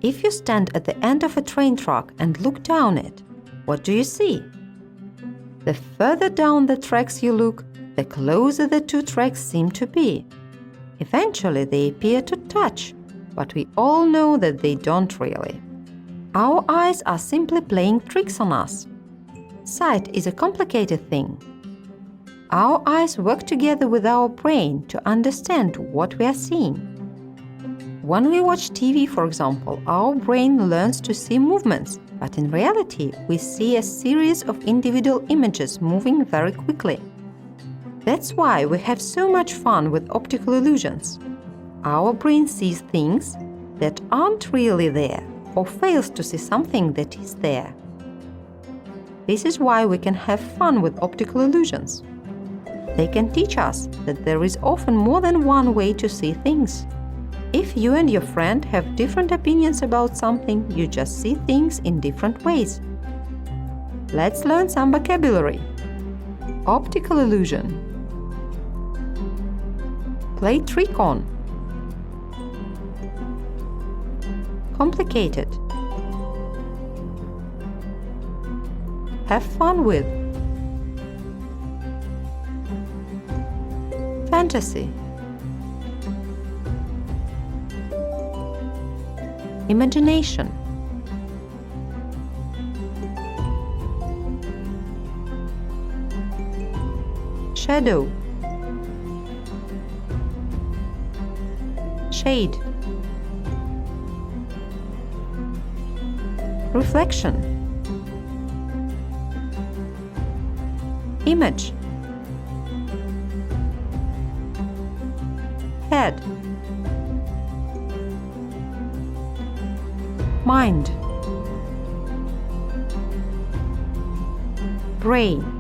If you stand at the end of a train track and look down it, what do you see? The further down the tracks you look, the closer the two tracks seem to be. Eventually they appear to touch, but we all know that they don't really. Our eyes are simply playing tricks on us. Sight is a complicated thing. Our eyes work together with our brain to understand what we are seeing. When we watch TV, for example, our brain learns to see movements, but in reality, we see a series of individual images moving very quickly. That's why we have so much fun with optical illusions. Our brain sees things that aren't really there, or fails to see something that is there. This is why we can have fun with optical illusions. They can teach us that there is often more than one way to see things. If you and your friend have different opinions about something, you just see things in different ways. Let's learn some vocabulary. Optical illusion. Play trick on. Complicated. Have fun with. Fantasy. Imagination. Shadow. Shade. Reflection. Image. Head. Mind. Brain.